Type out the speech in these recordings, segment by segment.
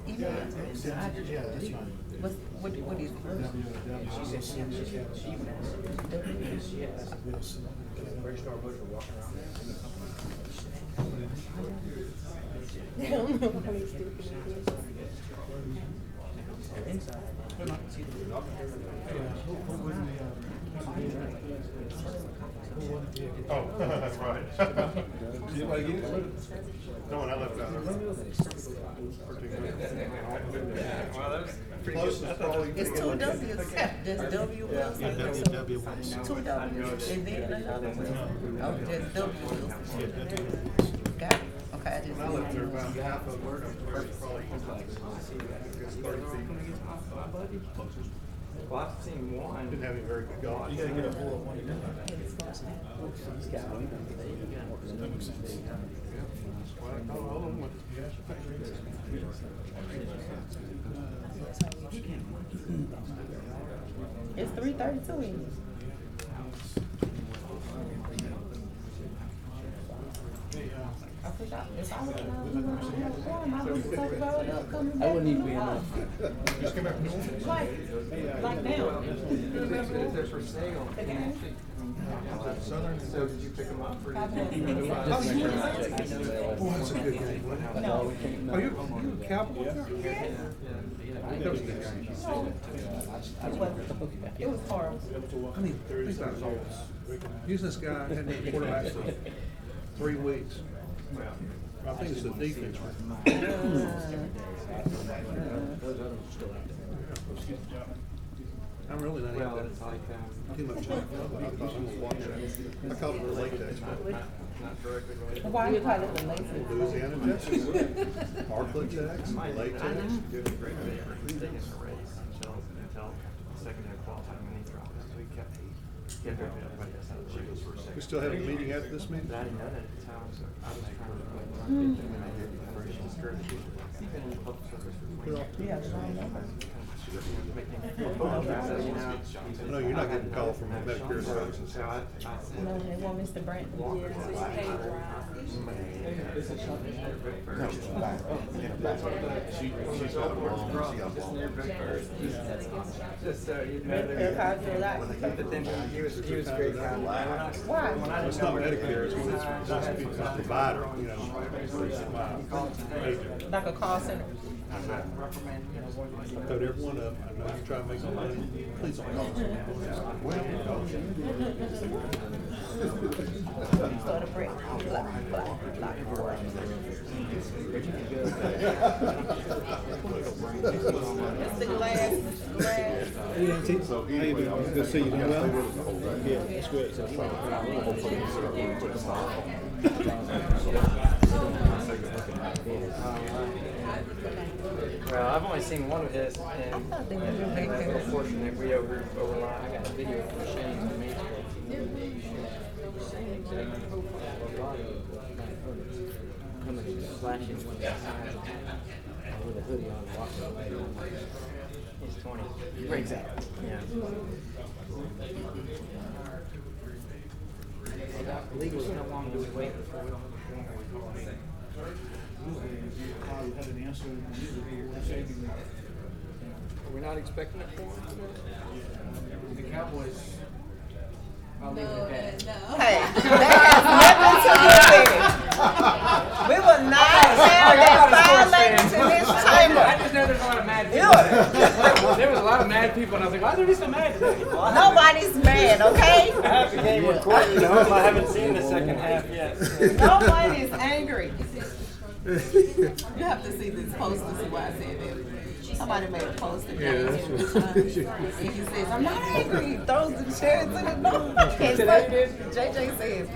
email. Yeah, that's fine. What is it? She said she even asked. She has registrar books walking around there. I don't know how many stupid Inside. I can see the dog. Oh, that's right. Anybody get it? No one I left out. Closest probably. It's two W's. Just W Wilson. Yeah, W Wilson. Two W's and then another Wilson. Oh, just W Wilson. Yeah, W Wilson. Got it. Okay, I just. When I lived there, about half of work, probably Well, I've seen one. didn't have any very good golf. You gotta get a hold of one. It's 3:32. I forgot. If I was I was so rolled up coming back. I wouldn't even be enough. Just came back from New Like now. They're for sale. Southern. So did you pick them up or did you? Oh, that's a good game. No. Are you a Cowboy? It was horrible. I mean, think about it. He's this guy had been quarterback for 3 weeks. I think it's the defense. I'm really not Well, even it's like, too much. I called it a latex. not directly related. Why you call it the lazy? Louisiana Texas. Arclatex, latex. Doing a great favor. He was taking the race until the second day of qualifying when he dropped it. So he kept everybody else out of the race for a second. We still having a meeting after this meeting? But I didn't know that at the time, so I was trying to like get them and I did the operation strategy. Even in public service for 20 years. Yeah, I know. No, you're not getting a call from the Medicare services. No, they want Mr. Branton. She's got a long, she got a long. Just so you know, but then he was a great guy. Why? It's not Medicare, it's a provider, you know. Agent. Like a call center. Cut everyone up. I know you're trying to make some money. Please don't call us. So the brick. It's the glass. So anyway, good to see you. Doing well? Yeah, that's great. Well, I've only seen one of his, and unfortunately, we overlap. I got a video from Shane on Main Coming flashing with a hoodie on, walking away. He's 20. Exactly. Yeah. Legally, how long do we wait before we don't Had an answer. We're not expecting it for him. The Cowboys, I'll leave it at that. Hey, that has nothing to do with it. We will not have that violence in this chamber. I just know there's a lot of mad people. There was a lot of mad people, and I was like, why are there so mad today? Nobody's mad, okay? I have the game recorded, though. I haven't seen the second half yet. Nobody's angry. You have to see this post to see why I said that. Somebody made a post today. And he says, I'm not angry. He throws the chairs in the door. JJ says,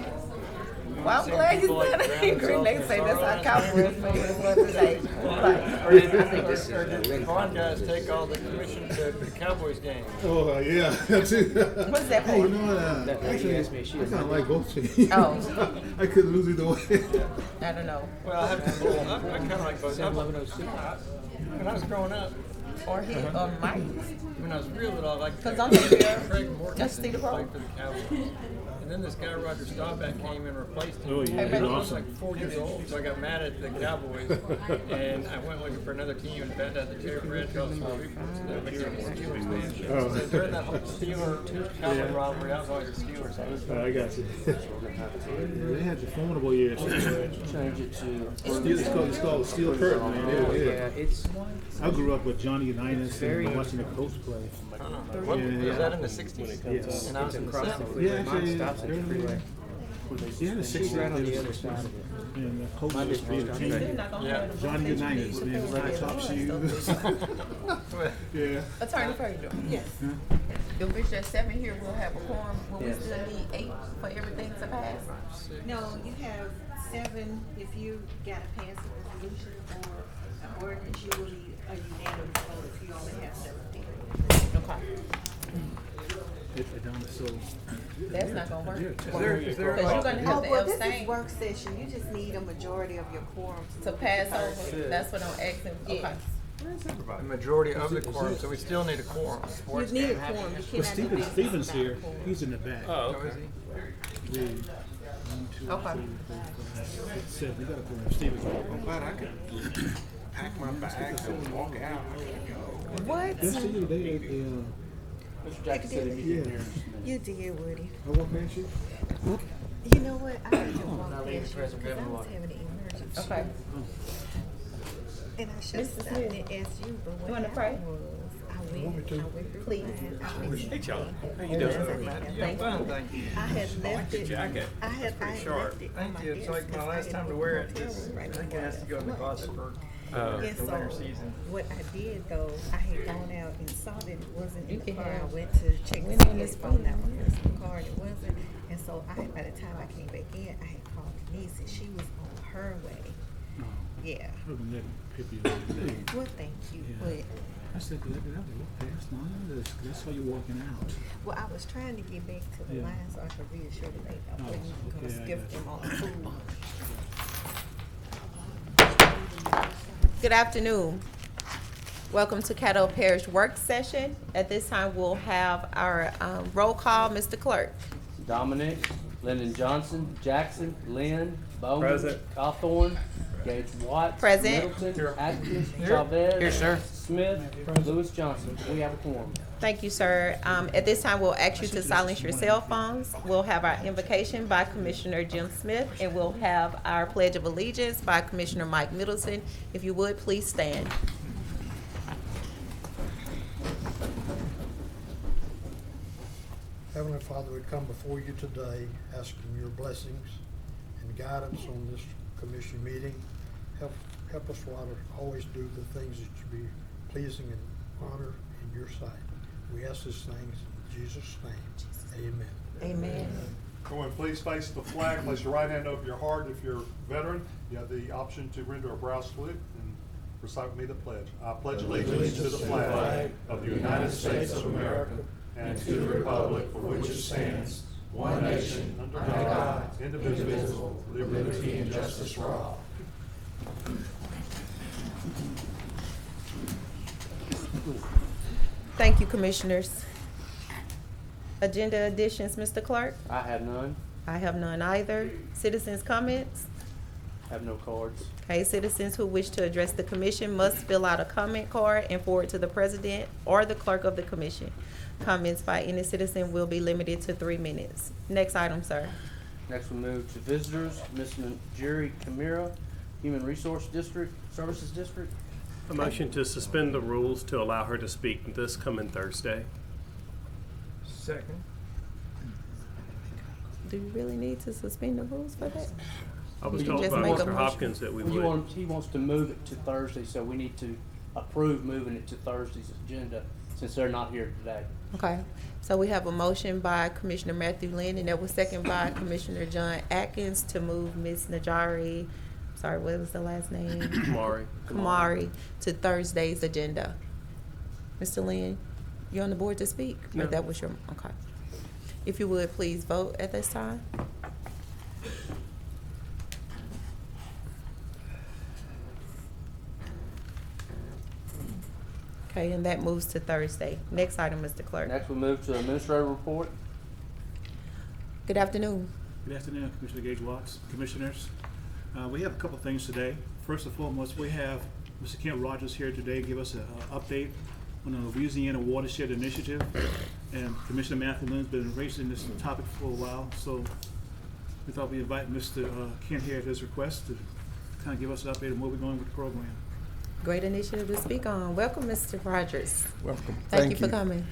well, I'm glad he's not angry. And they say that's how Cowboys feel today. Or did Vaughn guys take all the commission to the Cowboys game? Oh, yeah, that's it. What's that Hey, for? you know what? Actually, I kind of like both teams. Oh. I couldn't lose either way. I don't know. Well, I kind of like both. When I was growing up, Or he, or Mike. when I was real little, I liked Because I'm here. Craig Morgan Just see the played ball. for the Cowboys. And And then this guy, Roger Staubach, came and replaced him. Oh, yeah, He he's was awesome. like 4 years old, so I got mad at the Cowboys. And I went looking for another team and found out the Terry Fred got some reports that they were Steelers fans. Oh. So during that whole Steeler-Cowboy rivalry, I was always a Steelers fan. I got you. They had the formidable years. Change it to. It's called Steel Curtain, man. It was Yeah, good. it's I grew up with Johnny Unitas and watching the Colts play. What, Yeah. was that in the 60s? Yes. And I was in the 70s. Yeah, mine actually, stops at the freeway. yeah, the 60s. Right on the other side of it. And the Colts used to be the team. Yeah. Johnny Unitas, man, with high top shoes. Yeah. Attorney Frazier. Yes. If it's just 7 here, we'll have a quorum. Will we still need 8 for everything to pass? No, you have 7 if you gotta pass a resolution or an ordinance, you will need a unanimous vote if you only have 7 people. Okay. If they don't, so. That's not gonna work. Is there Because you're like, gonna Oh, have to well, this is abstain work session, you just need a majority of your quorum to pass over. That's what I'm asking. Okay. Yes. the majority of the quorum, so we still need a quorum? You Sports need a can't have quorum, you Well, cannot do business Stephen's without here. a quorum. He's in the back. Oh, is he? Yeah. 1, 2, Okay. 3, 4, 5, 6, 7. You got a quorum. Stephen's here. I'm glad I could pack my bags and walk out. I can't go. What? That's the other day at the, Mr. Jackson said if you yeah. didn't hear. You did, Woody. I walked past you. You know what, I had to walk Now past leave you the present because I Reverend was Water. having an emergency. Okay. And I should have stopped and asked you, but You what wanna pray? happened was, I went through Please. mine. I missed Hey, Charlie. How you it. doing? Thank Fine, you. thank you. I had left it. jacket. I had left it on Thank my you. It's desk like my 'cause I last had time to booked wear a it. hotel It's- room right I think it before has to go in the left. closet for And the winter so, season. what I did though, I had gone out and saw that it wasn't in You the can car. I have went to check women to in see this if phone phone. out my personal car and it wasn't. And so by the time I came back in, I had called Denise and she was on her way. No. Yeah. I was letting Pippi know today. Well, thank you. Yeah. But I said, let me walk past. No, that's how you're walking out. well, I was trying to get back to the Yeah. line so I could reassure the lady I Oh, wasn't okay, gonna I skip got them on food. Good afternoon. Welcome to Caddo Parish work session. At this time, we'll have our roll call. Mr. Clerk. Dominic, Lyndon Johnson, Jackson, Lynn, Bowman, Present. Cawthorn, Gates Watts, Present. Middleton, Atkins, Chavez, Here, sir. Smith, Lewis Johnson. We have a quorum. Thank you, sir. At this time, we'll ask you to silence your cell phones. We'll have our invocation by Commissioner Jim Smith, and we'll have our Pledge of Allegiance by Commissioner Mike Middleton. If you would, please stand. Heavenly Father, we come before you today asking your blessings and guidance on this commission meeting. Help us, Father, always do the things that should be pleasing and honor in your sight. We ask these things in Jesus' name. Amen. Amen. Go and please face the flag, place your right hand over your heart. If you're a veteran, you have the option to render a brow salute and recite with me the pledge. I pledge allegiance to the flag of the United States of America and to the republic for which it stands, one nation, under God, indivisible, with liberty and justice for all. Thank you, Commissioners. Agenda additions, Mr. Clerk? I have none. I have none either. Citizens' comments? Have no cards. Okay, citizens who wish to address the commission must fill out a comment card and forward to the president or the clerk of the commission. Comments by any citizen will be limited to 3 minutes. Next item, sir. Next we move to visitors. Ms. Jerry Camira, Human Resource District, Services District. A motion to suspend the rules to allow her to speak this coming Thursday. Second. Do you really need to suspend the rules for that? I was You told just by make a Mr. motion. Hopkins that we would. He wants to move it to Thursday, so we need to approve moving it to Thursday's agenda since they're not here today. Okay, so we have a motion by Commissioner Matthew Lynn, and that was second by Commissioner John Atkins to move Ms. Najari, sorry, what was the last name? Kamari to Thursday's agenda. Mr. Lynn, you on the board to speak? Or No. that was your, okay. If you would, please vote at this time. Okay, and that moves to Thursday. Next item, Mr. Clerk. Next we move to administrative report. Good afternoon. Good afternoon, Commissioner Gage Watts, Commissioners. We have a couple things today. First and foremost, we have Mr. Kent Rogers here today to give us an update on the Louisiana Watershed Initiative. And Commissioner Matthew Lynn's been raising this topic for a while, so we thought we'd invite Mr. Kent here at his request to kind of give us an update on where we're going with the program. Great initiative to speak on. Welcome, Mr. Rogers. Welcome. Thank you for coming.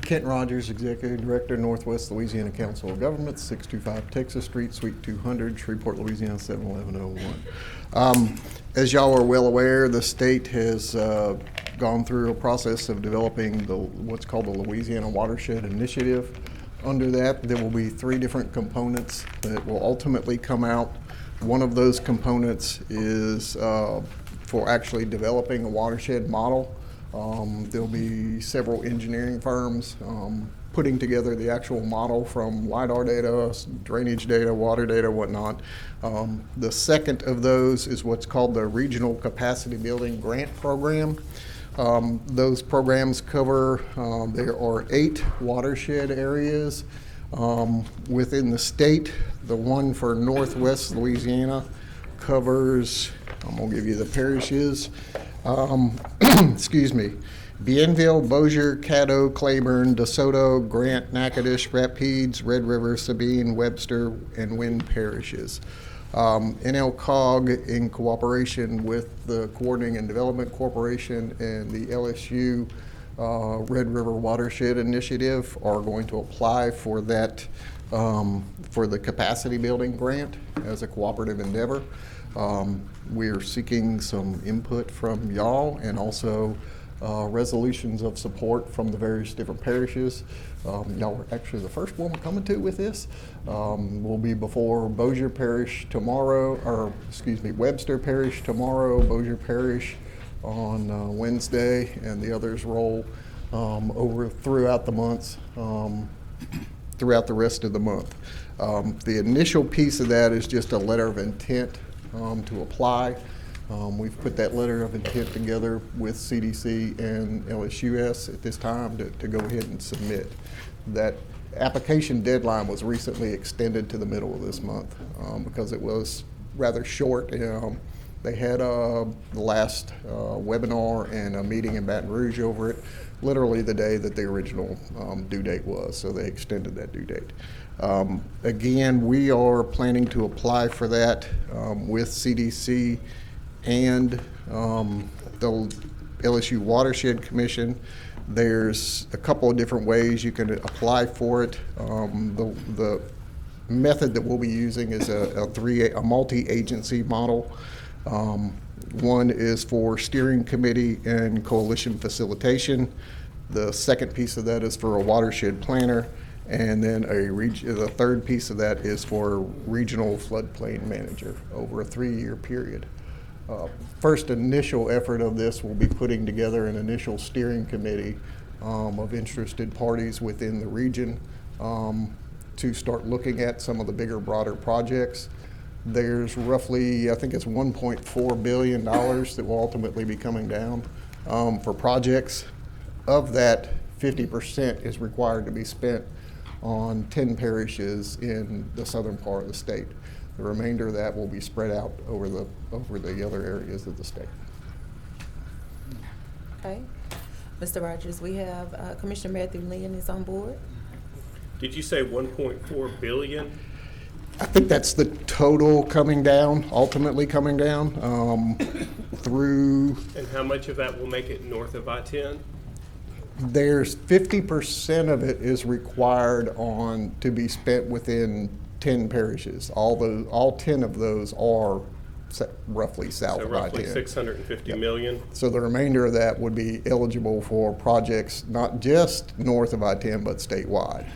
Kent Rogers, Executive Director, Northwest Louisiana Council of Governments, 625 Texas Street, Suite 200, Shreveport, Louisiana, 71101. As y'all are well aware, the state has gone through a process of developing what's called the Louisiana Watershed Initiative. Under that, there will be 3 different components that will ultimately come out. One of those components is for actually developing a watershed model. There'll be several engineering firms putting together the actual model from LIDAR data, drainage data, water data, whatnot. The second of those is what's called the Regional Capacity Building Grant Program. Those programs cover, there are 8 watershed areas within the state. The one for Northwest Louisiana covers, I'm gonna give you the parishes, excuse me, Bienville, Bossier, Caddo, Claiborne, DeSoto, Grant, Natchitoches, Rapides, Red River, Sabine, Webster, and Wynn parishes. NLCOG, in cooperation with the Coordinating and Development Corporation and the LSU Red River Watershed Initiative, are going to apply for that, for the capacity building grant as a cooperative endeavor. We're seeking some input from y'all and also resolutions of support from the various different parishes. Y'all were actually the first one we're coming to with this. We'll be before Bossier Parish tomorrow, or excuse me, Webster Parish tomorrow, Bossier Parish on Wednesday, and the others roll over throughout the months, throughout the rest of the month. The initial piece of that is just a letter of intent to apply. We've put that letter of intent together with CDC and LSUS at this time to go ahead and submit. That application deadline was recently extended to the middle of this month because it was rather short. They had the last webinar and a meeting in Baton Rouge over it, literally the day that the original due date was, so they extended that due date. Again, we are planning to apply for that with CDC and the LSU Watershed Commission. There's a couple of different ways you can apply for it. The method that we'll be using is a multi-agency model. One is for steering committee and coalition facilitation. The second piece of that is for a watershed planner. And then the third piece of that is for a regional floodplain manager over a 3-year period. First initial effort of this will be putting together an initial steering committee of interested parties within the region to start looking at some of the bigger, broader projects. There's roughly, I think it's $1.4 billion that will ultimately be coming down for projects. Of that, 50% is required to be spent on 10 parishes in the southern part of the state. The remainder of that will be spread out over the other areas of the state. Okay. Mr. Rogers, we have Commissioner Matthew Lynn is on board. Did you say 1.4 billion? I think that's the total coming down, ultimately coming down through. And how much of that will make it north of I-10? There's 50% of it is required to be spent within 10 parishes. All 10 of those are roughly south of I-10. So roughly 650 million. So the remainder of that would be eligible for projects not just north of I-10 but statewide.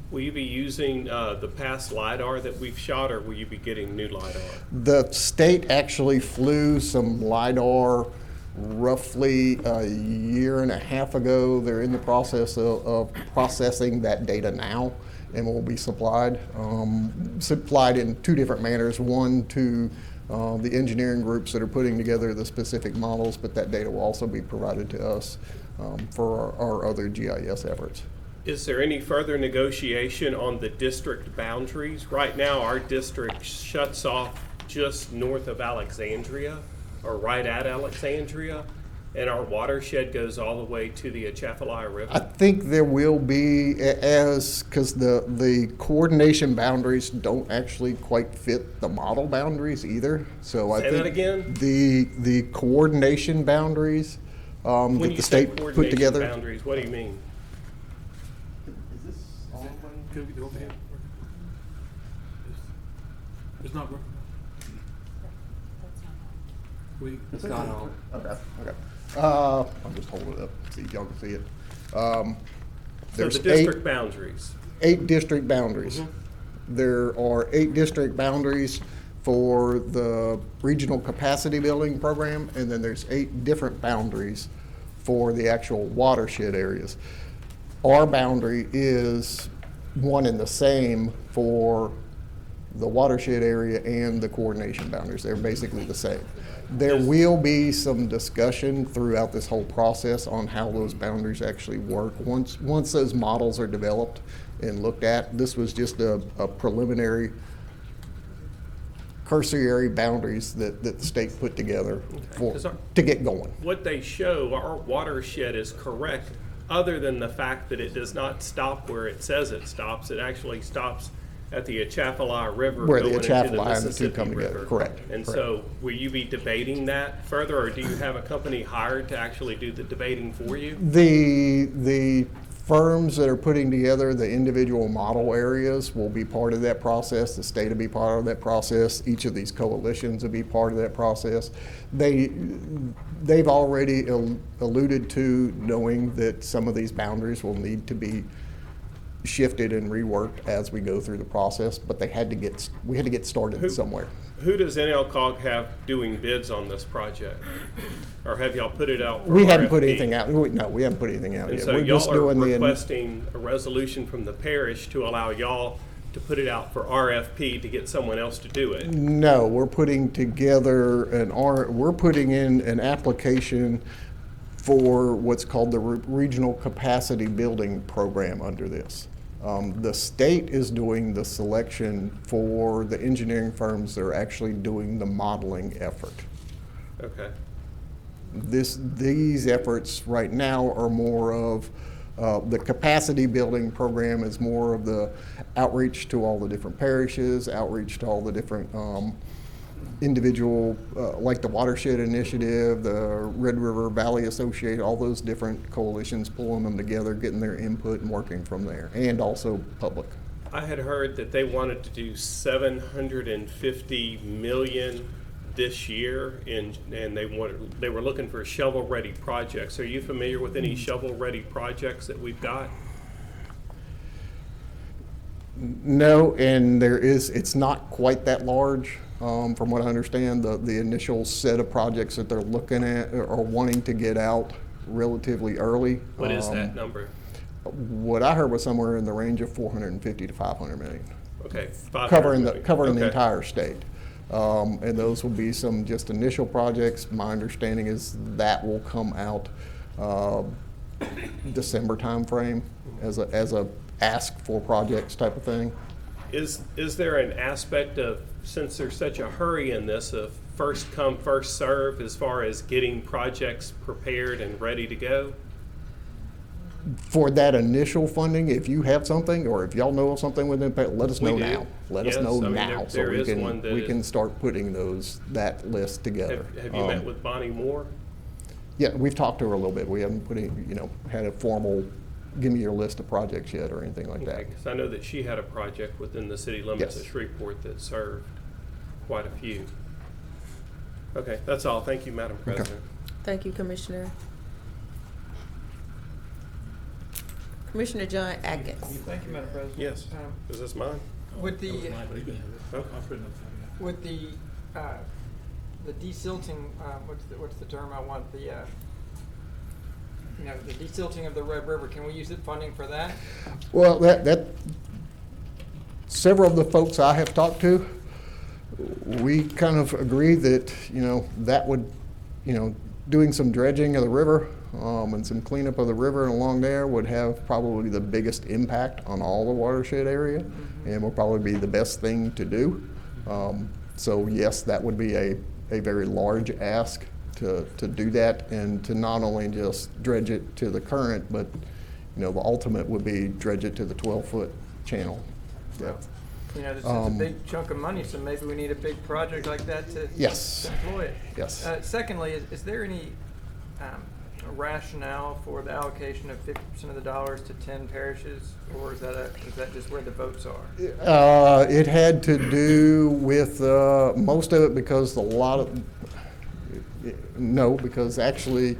Will you be using the past LIDAR that we've shot, or will you be getting new LIDAR? The state actually flew some LIDAR roughly a year and a half ago. They're in the process of processing that data now and will be supplied in 2 different manners. One to the engineering groups that are putting together the specific models, but that data will also be provided to us for our other GIS efforts. Is there any further negotiation on the district boundaries? Right now, our district shuts off just north of Alexandria, or right at Alexandria, and our watershed goes all the way to the Atchafalaya River. I think there will be, because the coordination boundaries don't actually quite fit the model boundaries either. So I Say think that again? the coordination boundaries When that you the say state put coordination together. boundaries, what do you mean? Could we get over here? It's not working. It's not on. Okay. I'll just hold it up, see if y'all can see it. So There's the district boundaries. 8 district boundaries. There are 8 district boundaries for the regional capacity building program, and then there's 8 different boundaries for the actual watershed areas. Our boundary is one and the same for the watershed area and the coordination boundaries. They're basically the same. There will be some discussion throughout this whole process on how those boundaries actually work. Once those models are developed and looked at, this was just a preliminary cursory boundaries that the state put together to get going. What they show, our watershed is correct, other than the fact that it does not stop where it says it stops. It actually stops at the Atchafalaya River Where the going into Atchafalaya and the two Mississippi come together, River. correct, And correct. so, will you be debating that further, or do you have a company hired to actually do the debating for you? The firms that are putting together the individual model areas will be part of that process. The state will be part of that process. Each of these coalitions will be part of that process. They've already alluded to knowing that some of these boundaries will need to be shifted and reworked as we go through the process, but we had to get started somewhere. Who does NLCOG have doing bids on this project? Or have y'all put it out for We haven't put RFP? anything out. No, we haven't put anything out And yet. so We're just y'all are doing the. requesting a resolution from the parish to allow y'all to put it out for RFP to get someone else to do it. No, we're putting together we're putting in an application for what's called the Regional Capacity Building Program under this. The state is doing the selection for the engineering firms that are actually doing the modeling effort. Okay. These efforts right now are more of, the capacity building program is more of the outreach to all the different parishes, outreach to all the different individual, like the Watershed Initiative, the Red River Valley Association, all those different coalitions, pulling them together, getting their input and working from there, and also public. I had heard that they wanted to do 750 million this year, and they were looking for shovel-ready projects. Are you familiar with any shovel-ready projects that we've got? No, and it's not quite that large. From what I understand, the initial set of projects that they're looking at are wanting to get out relatively early. What is that number? What I heard was somewhere in the range of 450 to 500 million. Okay, 500 Covering million. the Okay. entire state. And those will be some just initial projects. My understanding is that will come out December timeframe as a ask for projects type of thing. Is there an aspect of, since there's such a hurry in this, of first come, first serve as far as getting projects prepared and ready to go? For that initial funding, if you have something, or if y'all know of something within, let us We know do. now. Let us Yes, know I mean, now, so there is one that we is- can start putting that list together. Have you met with Bonnie Moore? Yeah, we've talked to her a little bit. We haven't had a formal, give me your list of projects yet or anything like that. Because I know that she had a project within the city limits Yes. of Shreveport that served quite a few. Okay, that's all. Thank you, Madam President. Thank you, Commissioner. Commissioner John Atkins. Thank you, Madam President. Yes. Is this mine? With the, Okay. with the desilting, what's the term I want, the desilting of the Red River, can we use it funding for that? Well, several of the folks I have talked to, we kind of agree that, that would, doing some dredging of the river and some cleanup of the river and along there would have probably the biggest impact on all the watershed area, and will probably be the best thing to do. So yes, that would be a very large ask to do that, and to not only just dredge it to the current, but the ultimate would be dredge it to the 12-foot channel depth. This is a big chunk of money, so maybe we need a big project like that to Yes. employ it. Yes. Secondly, is there any rationale for the allocation of 50% of the dollars to 10 parishes, or is that just where the votes are? It had to do with most of it because because actually,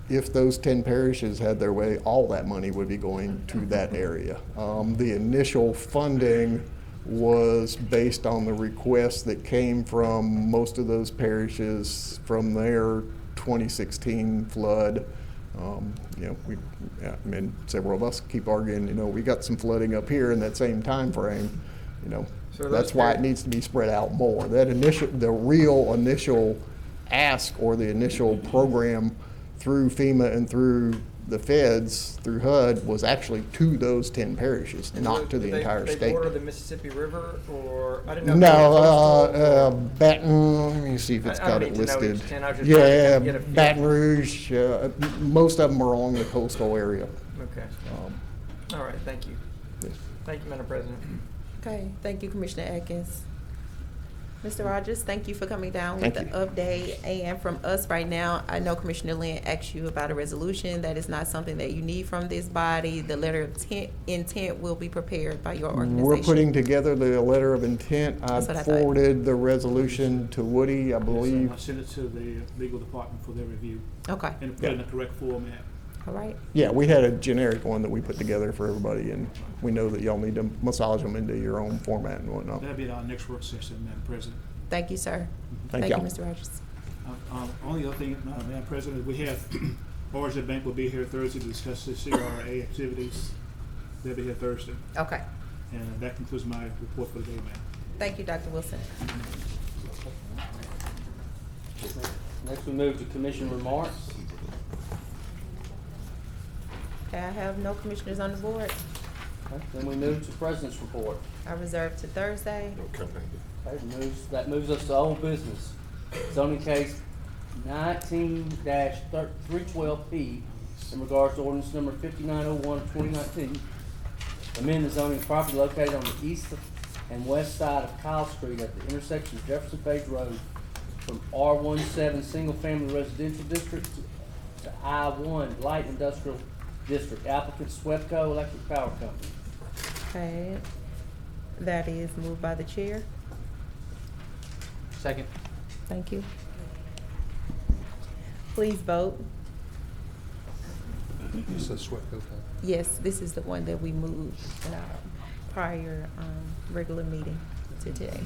if those 10 parishes had their way, all that money would be going to that area. The initial funding was based on the requests that came from most of those parishes from their 2016 flood. Several of us keep arguing, we got some flooding up here in that same time frame. So That's why it needs to be spread out more. The real initial ask or the initial program through FEMA and through the feds, through HUD, was actually to those 10 parishes, not to the entire They state. border the Mississippi River, or I didn't know. No, Baton, let me see if it's I don't got it need to know listed. each 10, I was just Yeah, trying to get a feel. Baton Rouge, most of them are along the coastal area. Okay. All right. Thank you. Yes. Thank you, Madam President. Okay, thank you, Commissioner Atkins. Mr. Rogers, thank you for coming down with the Thank update. And from us right now, I know Commissioner Lynn asked you about a resolution. That is not something that you need from this body. The letter of intent will be prepared by your organization. We're putting together the letter of intent. I That's what I thought. forwarded the resolution to Woody, I Yes, believe. I sent it to the legal department for their review Okay, and put it in the correct format. all right. Yeah, we had a generic one that we put together for everybody, and we know that y'all need to massage them into your own format and whatnot. That'll be at our next work session, Madam President. Thank you, sir. Thank you, y'all. Mr. Rogers. Only other thing, Madam President, we have Origin Bank will be here Thursday to discuss the CRA activities. They'll be here Thursday. Okay, And that concludes my report for the day, ma'am. thank you, Dr. Wilson. Next, we move to commission remarks. Okay, I have no commissioners on the board. Okay, then we move to president's report. I reserve to Thursday. Okay, that moves us to old business. Zoning case 19-312P in regards to ordinance number 5901-2019. Amend the zoning property located on the east and west side of Kyle Street at the intersection of Jefferson Page Road from R17 Single Family Residential District to I1 Light Industrial District. Applicant Swepco Electric Power Company. Okay, that is moved by the chair. Second. Thank you. Please vote. You said Swepco. Yes, this is the one that we moved in our prior regular meeting to today.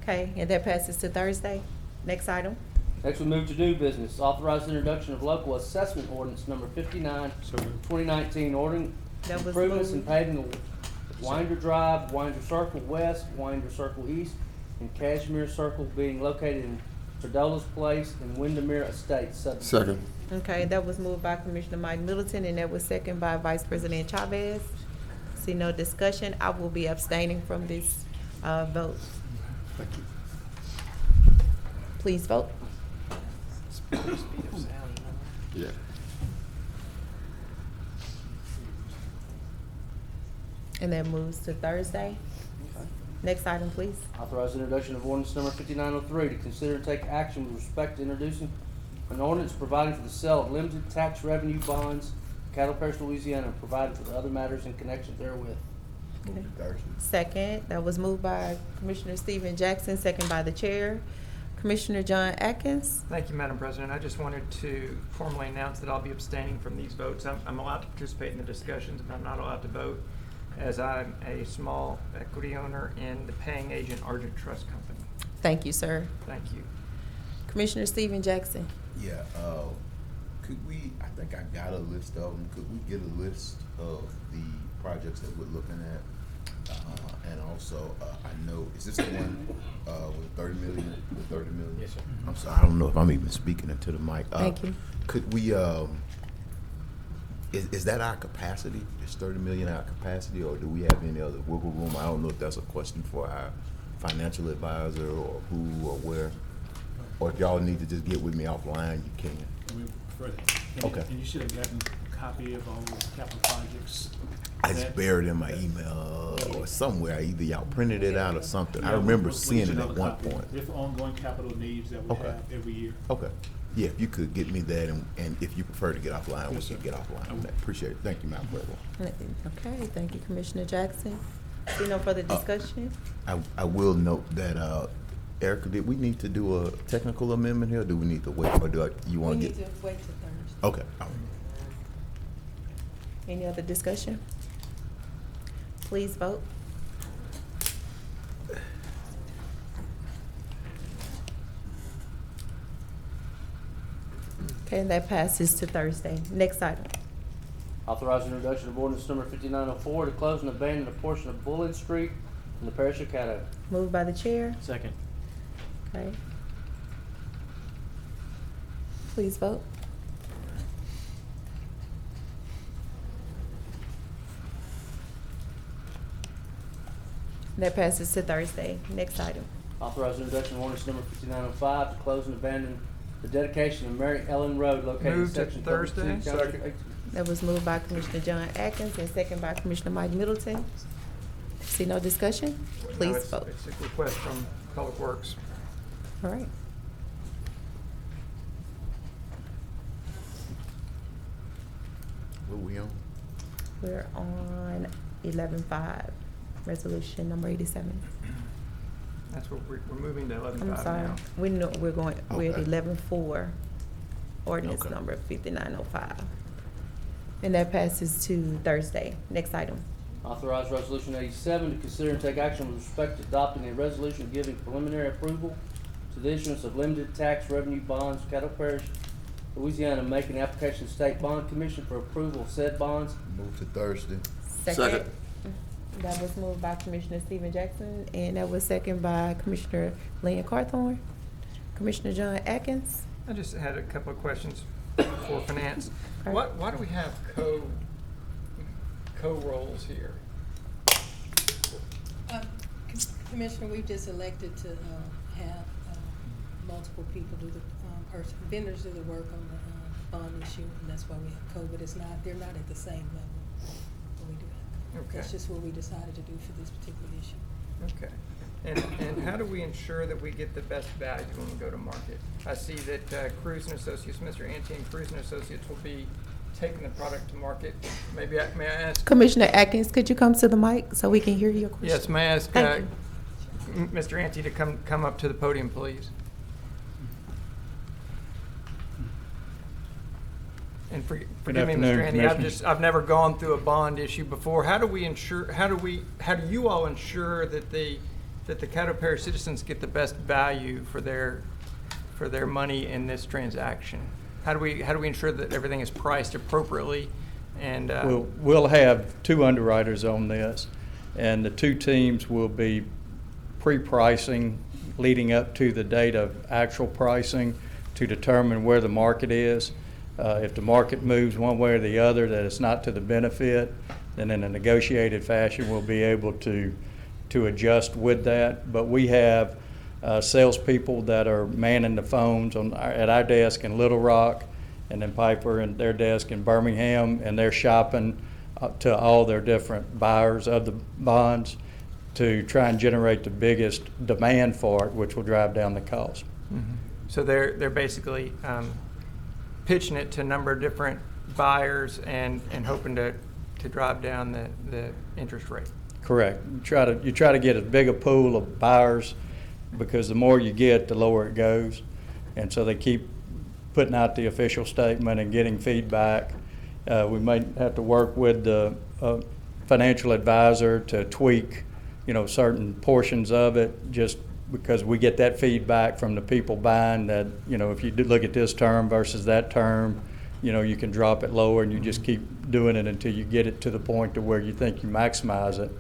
Okay, and that passes to Thursday. Next item. Next, we move to new business. Authorize the introduction of local assessment ordinance number 59, So moved. 2019, ordering That was improvements and moved. paving of Winder Drive, Winder Circle West, Winder Circle East, and Cashmere Circle being located in Fredola's Place and Windermere Estates. Second. Okay, that was moved by Commissioner Mike Middleton, and that was seconded by Vice President Chavez. See no discussion. I will be abstaining from this vote. Thank you. Please vote. Yeah. And that moves to Thursday. Next item, please. Authorize the introduction of ordinance number 5903 to consider and take action with respect to introducing an ordinance providing for the sale of limited tax revenue bonds, Caddo, Parish, Louisiana, and providing for the other matters in connection therewith. Second, that was moved by Commissioner Stephen Jackson, second by the chair. Commissioner John Atkins. Thank you, Madam President. I just wanted to formally announce that I'll be abstaining from these votes. I'm allowed to participate in the discussions, but I'm not allowed to vote, as I'm a small equity owner in the paying agent Argent Trust Company. Thank you, sir. Thank you. Commissioner Stephen Jackson. Yeah, could we, I think I got a list of them, could we get a list of the projects that we're looking at? also, I know, is this the one, with 30 million, with 30 million? Yes, sir. I'm sorry, I don't know if I'm even speaking into the mic. Thank you. Could we, is that our capacity? Is 30 million our capacity, or do we have any other wiggle room? I don't know if that's a question for our financial advisor or who or where. Or if y'all need to just get with me offline, you can. We prefer that. And- Okay. And you should have gotten a copy of all the capital projects. I just that- buried it in my email or somewhere. Either y'all printed it out or something. I Yeah, remember we'll seeing get it you at another one copy. point. They're for ongoing capital needs that we Okay. have every year. Okay. Yeah, if you could get me that, and if you prefer to get offline, we Yes, can sir. get offline on that. Appreciate it. Thank you, Madam President. Okay, thank you, Commissioner Jackson. See no further discussion? I will note that, Erica, did we need to do a technical amendment here, or do we need to wait, or you We want to need get? to wait till Thursday. Okay, all right. Any other discussion? Please vote. Okay, and that passes to Thursday. Next item. Authorize introduction of ordinance number 5904 to close and abandon a portion of Bullen Street in the parish of Caddo. Moved by the chair. Second. Okay. Please vote. That passes to Thursday. Next item. Authorize introduction of ordinance number 5905 to close and abandon the dedication of Mary Ellen Road located in Move to section 32. Thursday. Township Second. 18. That was moved by Commissioner John Atkins and second by Commissioner Mike Middleton. See no discussion? No, Please it's- vote. It's a request from Public Works. All right. What we on? We're on 11-5, resolution number 87. That's what we're moving to 11.5 I'm sorry. now. We're at Okay. 11-4, ordinance Okay. number 5905. And that passes to Thursday. Next item. Authorize resolution 87 to consider and take action with respect to adopting a resolution giving preliminary approval to the issuance of limited tax revenue bonds, Caddo Parish, Louisiana, making application to State Bond Commission for approval of said bonds. Move to Thursday. Second. That was moved by Commissioner Stephen Jackson, and that was second by Commissioner Lynn Carthorne. Commissioner John Atkins. I just had a couple of questions for finance. Okay. Why do we have co-roles here? Commissioner, we've just elected to have multiple people do the, vendors do the work on the bond issue, and that's why we have code, but they're not at the same level when we do that. Okay. That's just what we decided to do for this particular issue. Okay. And how do we ensure that we get the best value when we go to market? I see that Cruz and Associates, Mr. Ante and Cruz and Associates will be taking the product to market. May I ask? Commissioner Atkins, could you come to the mic so we can hear your question? Yes, may I ask Thank Mr. Ante to come up to the podium, please? And forgive me, Mr. afternoon, Ante, Commissioners. I've never gone through a bond issue before. How do you all ensure that the Caddo Parish citizens get the best value for their money in this transaction? How do we ensure that everything is priced appropriately? And We'll have two underwriters on this, and the two teams will be pre-pricing leading up to the date of actual pricing to determine where the market is. If the market moves one way or the other that it's not to the benefit, then in a negotiated fashion we'll be able to adjust with that. But we have salespeople that are manning the phones at our desk in Little Rock, and then Piper and their desk in Birmingham, and they're shopping to all their different buyers of the bonds to try and generate the biggest demand for it, which will drive down the cost. Mm-hmm. So they're basically pitching it to a number of different buyers and hoping to drive down the interest rate. Correct. You try to get as big a pool of buyers, because the more you get, the lower it goes. And so they keep putting out the official statement and getting feedback. We may have to work with the financial advisor to tweak, certain portions of it, just because we get that feedback from the people buying that, if you look at this term versus that term, you can drop it lower, and you just keep doing it until you get it to the point to where you think you maximize it.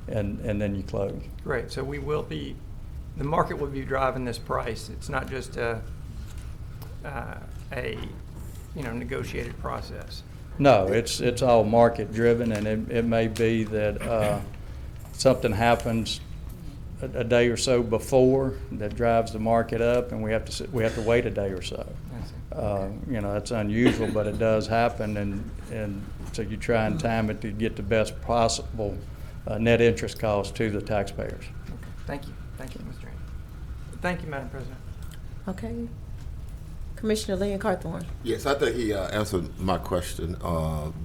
and then you close. Right, so we will be, the market will be driving this price. It's not just a negotiated process. No, it's all market driven, and it may be that something happens a day or so before that drives the market up, and we have to wait a day or so. That's unusual, but it does happen, and so you try and time it to get the best possible net interest cost to the taxpayers. Okay. Thank you, Mr. Anderson. Thank you, Madam President. Okay. Commissioner Lynn Carthorne. Yes, I think he answered my question,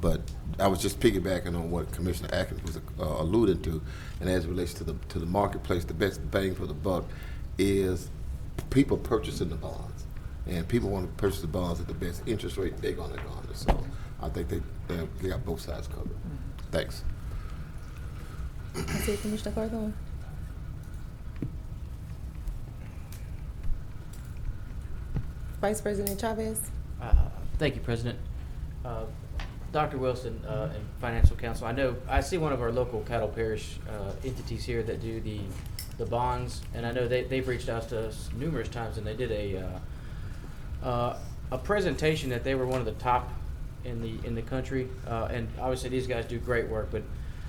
but I was just piggybacking on what Commissioner Atkins was alluding to, and as it relates to the marketplace, the best bang for the buck is people purchasing the bonds, and people want to purchase the bonds at the best interest rate they're going to garner. So I think they got both sides covered. Thanks. That's it, Commissioner Carthorne. Vice President Chavez. Thank you, President. Dr. Wilson and Financial Counsel, I see one of our local Caddo Parish entities here that do the bonds, and I know they've reached out to us numerous times, and they did a presentation that they were one of the top in the country, and obviously these guys do great work, but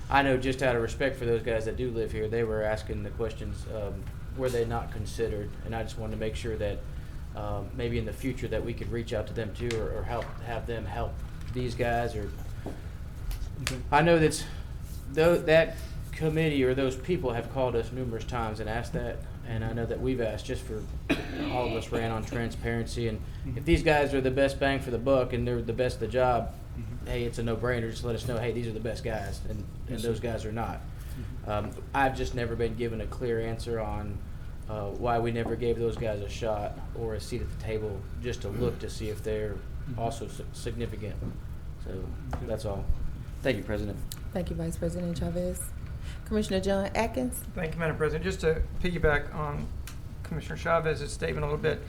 I know just out of respect for those guys that do live here, they were asking the questions, were they not considered, and I just wanted to make sure that maybe in the future that we could reach out to them too, or have them help these guys. Or I know that committee or those people have called us numerous times and asked that, and I know that we've asked just for all of us ran on transparency. And if these guys are the best bang for the buck and they're the best of the job, hey, it's a no-brainer. Just let us know, hey, these are the best guys, and those guys are not. I've just never been given a clear answer on why we never gave those guys a shot or a seat at the table just to look to see if they're also significant. So that's all. Thank you, President. Thank you, Vice President Chavez. Commissioner John Atkins. Thank you, Madam President. Just to piggyback on Commissioner Chavez's statement a little bit,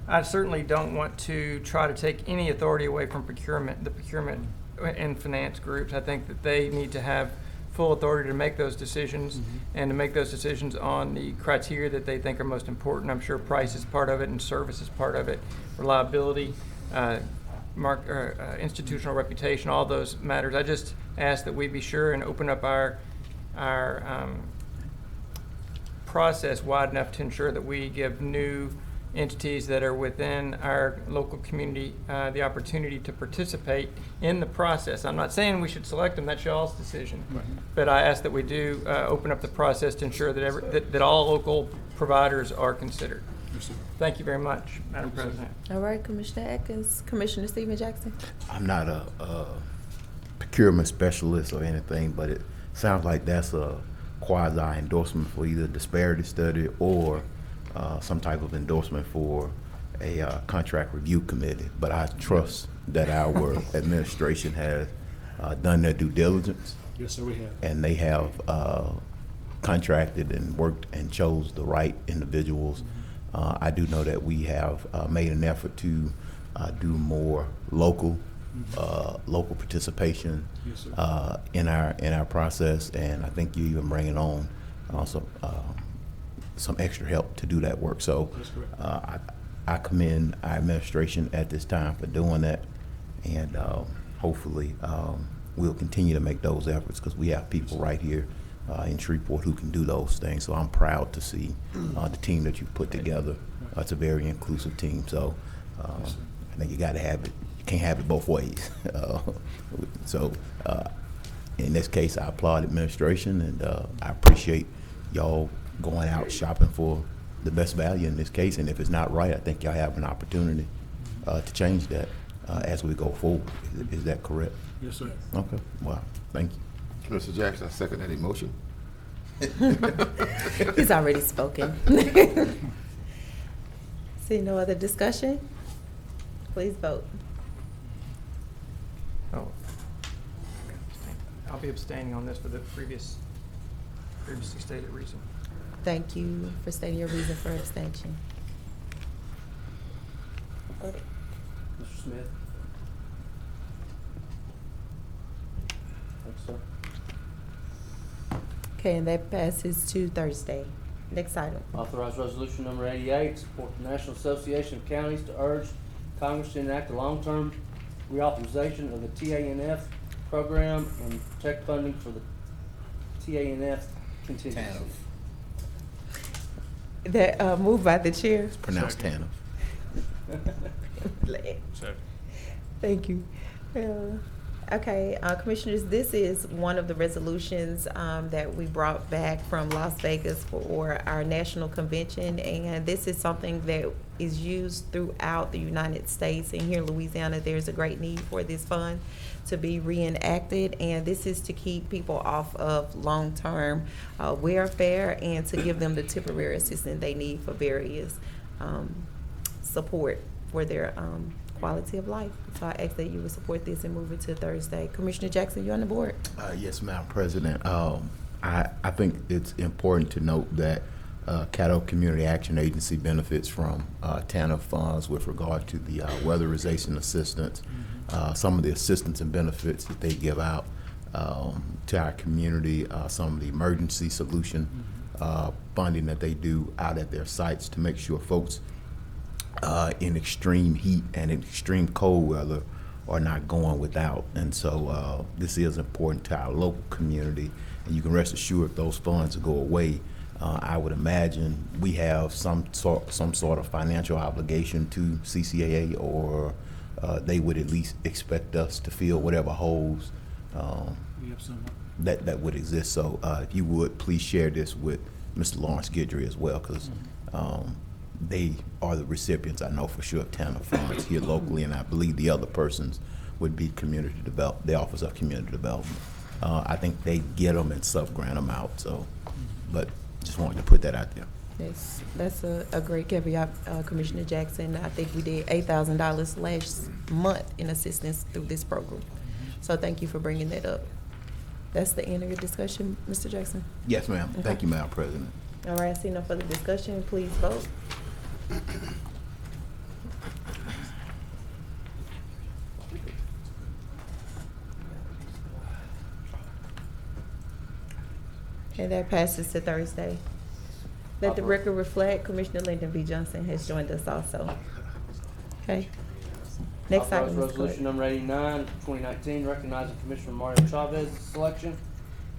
I certainly don't want to try to take any authority away from the procurement and finance groups. I think that they need to have full authority to make those decisions and to make those decisions on the criteria that they think are most important. I'm sure price is part of it and service is part of it, reliability, institutional reputation, all those matters. I just ask that we be sure and open up our process wide enough to ensure that we give new entities that are within our local community the opportunity to participate in the process. I'm not saying we should select them, that's y'all's decision. Right. But I ask that we do open up the process to ensure that all local providers are considered. Thank you very much, Madam President. All right, Commissioner Atkins. Commissioner Stephen Jackson. I'm not a procurement specialist or anything, but it sounds like that's a quasi endorsement for either disparity study or some type of endorsement for a contract review committee. But I trust that our administration has done their due diligence. Yes, sir, we have. And they have contracted and worked and chose the right individuals. I do know that we have made an effort to do more local participation in our process, and I think you even bringing on also some extra help to do that work. So I commend our administration at this time for doing that, and hopefully we'll continue to make those efforts because we have people right here in Shreveport who can do those things. So I'm proud to see the team that you've put together. It's a very inclusive team. So I think you got to have it. You can't have it both ways. So in this case, I applaud administration, and I appreciate y'all going out shopping for the best value in this case. And if it's not right, I think y'all have an opportunity to change that as we go forward. Is that correct? Yes, sir. Okay. Well, thank you. Mr. Jackson, I second that emotion. He's already spoken. See no other discussion? Please vote. Oh, I'll be abstaining on this for the previously stated reason. Thank you for stating your reason for abstention. Mr. Smith? Thanks, sir. Okay, and that passes to Thursday. Next item. Authorize resolution number 88, support the National Association of Counties to urge Congress to enact a long-term reauthorization of the TANF program and protect funding for the TANF contingency. That moved by the chair. Pronounced TANF. Thank you. Okay, Commissioners, this is one of the resolutions that we brought back from Las Vegas for our national convention, and this is something that is used throughout the United States. And here in Louisiana, there's a great need for this fund to be reenacted, and this is to keep people off of long-term welfare and to give them the temporary assistance they need for various support for their quality of life. So I ask that you would support this and move it to Thursday. Commissioner Jackson, you on the board? Yes, Madam President. I think it's important to note that Caddo Community Action Agency benefits from TANF funds with regard to the weatherization assistance, some of the assistance and benefits that they give out to our community, some of the emergency solution funding that they do out at their sites to make sure folks in extreme heat and in extreme cold weather are not going without. And so this is important to our local community, and you can rest assured if those funds go away, I would imagine we have some sort of financial obligation to CCAA, or they would at least expect us to fill whatever holes that would exist. So if you would, please share this with Mr. Lawrence Guidry as well, because they are the recipients, I know for sure, of TANF funds here locally, and I believe the other persons would be community development, the Office of Community Development. I think they get them and sub-grant them out, so, but just wanted to put that out there. Yes, that's a great caveat, Commissioner Jackson. I think we did $8,000 last month in assistance through this program. So thank you for bringing that up. That's the end of your discussion, Mr. Jackson? Yes, ma'am. Okay. Thank you, Madam President. All right, I see no further discussion. Please vote. And that passes to Thursday. Let the record reflect Commissioner Lyndon B. Johnson has joined us also. Okay. Next item, Ms. Clerk. Resolution number 89, 2019, recognizing Commissioner Mario Chavez's selection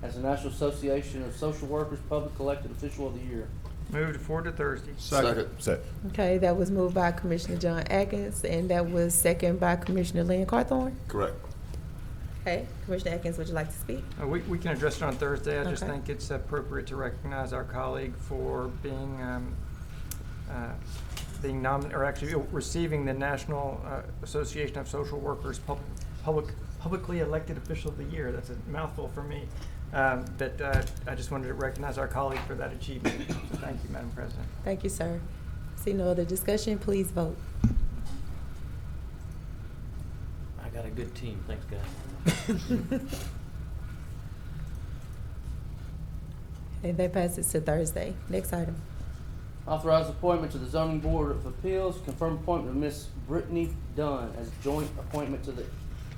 as the National Association of Social Workers Public Elected Official of the Year. Move to forward to Thursday. Second. Okay, that was moved by Commissioner John Atkins, and that was second by Commissioner Lynn Carthorne. Correct. Okay, Commissioner Atkins, would you like to speak? We can address it on Thursday. I just Okay. think it's appropriate to recognize our colleague for being nominated, or actually receiving the National Association of Social Workers Publicly Elected Official of the Year. That's a mouthful for me. But I just wanted to recognize our colleague for that achievement. So thank you, Madam President. Thank you, sir. See no other discussion, please vote. I got a good team. Thanks, guys. And that passes to Thursday. Next item. Authorize appointment to the Zoning Board of Appeals, confirm appointment of Miss Brittany Dunn as joint appointment to the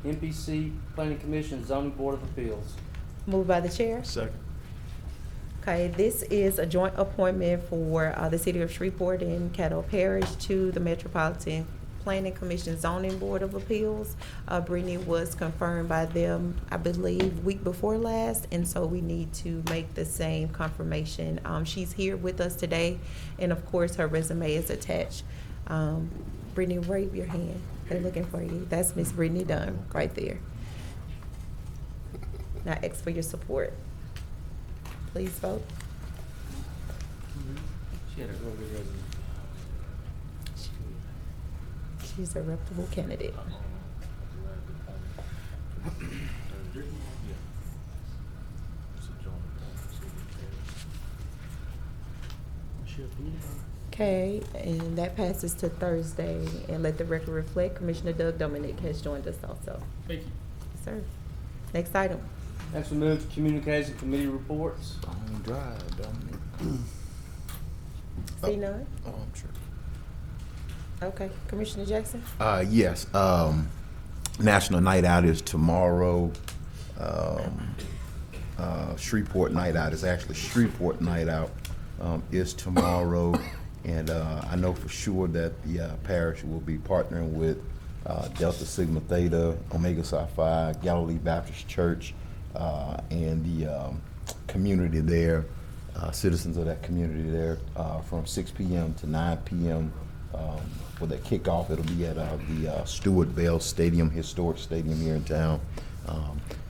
MPC Planning Commission Zoning Board of Appeals. Moved by the chair. Second. Okay, this is a joint appointment for the City of Shreveport and Caddo Parish to the Metropolitan Planning Commission Zoning Board of Appeals. Brittany was confirmed by them, I believe, week before last, and so we need to make the same confirmation. She's here with us today, and of course, her resume is attached. Brittany, wave your hand. They're looking for you. That's Miss Brittany Dunn right there. Now, ask for your support. Please vote. She had a real good resume. She's a reputable candidate. Okay, and that passes to Thursday. And let the record reflect, Commissioner Doug Dominic has joined us also. Thank you. Yes, sir. Next item. Next we move to communications and committee reports. Long drive, Dominic. See none? Oh, I'm sure. Okay, Commissioner Jackson? Yes, National Night Out is tomorrow. Shreveport Night Out. It's actually Shreveport Night Out is tomorrow, and I know for sure that the parish will be partnering with Delta Sigma Theta, Omega Psi Phi, Galilee Baptist Church, and the community there, citizens of that community there, from 6 p.m. to 9 p.m. For the kickoff. It'll be at the Stewart Bell Stadium, historic stadium here in town.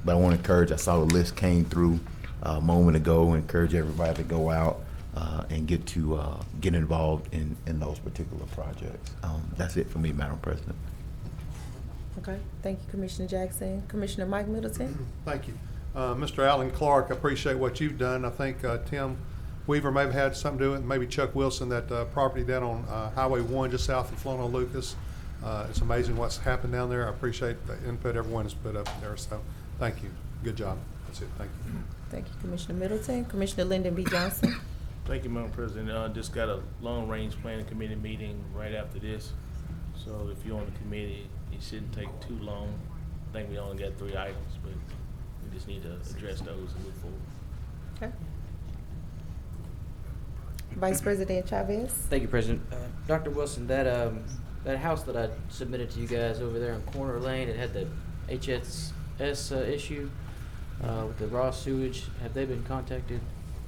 But I want to encourage, I saw the list came through a moment ago, encourage everybody to go out and get involved in those particular projects. That's it for me, Madam President. Okay, thank you, Commissioner Jackson. Commissioner Mike Middleton? Thank you. Mr. Alan Clark, I appreciate what you've done. I think Tim Weaver may have had something to do with it, maybe Chuck Wilson, that property down on Highway 1 just south of Flona Lucas. It's amazing what's happened down there. I appreciate the input everyone has put up there, so thank you. Good job. That's it. Thank you. Thank you, Commissioner Middleton. Commissioner Lyndon B. Johnson? Thank you, Madam President. Just got a long-range planning committee meeting right after this. So if you're on the committee, it shouldn't take too long. I think we only got 3 items, but we just need to address those and move forward. Okay. Vice President Chavez? Thank you, President. Dr. Wilson, that house that I submitted to you guys over there on Corner Lane, it had the HSS issue with the raw sewage. Have they been contacted?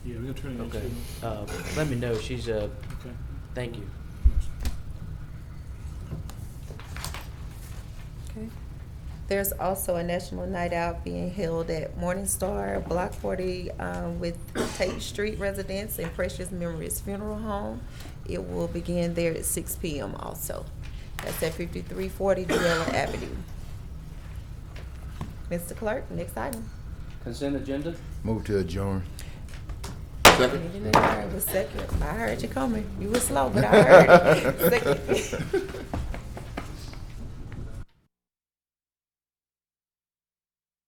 Yeah, we're gonna turn it Okay. into. Let me know. She's Okay. thank you. Okay. There's also a national night out being held at Morningstar, Block 40, with Tate Street residents and Precious Memories Funeral Home. It will begin there at 6 p.m. also. That's at 5340 Duella Avenue. Mr. Clerk, next item. Consent agenda? Move to adjourn. Second. I heard you coming. You were slow, but I heard it. Second.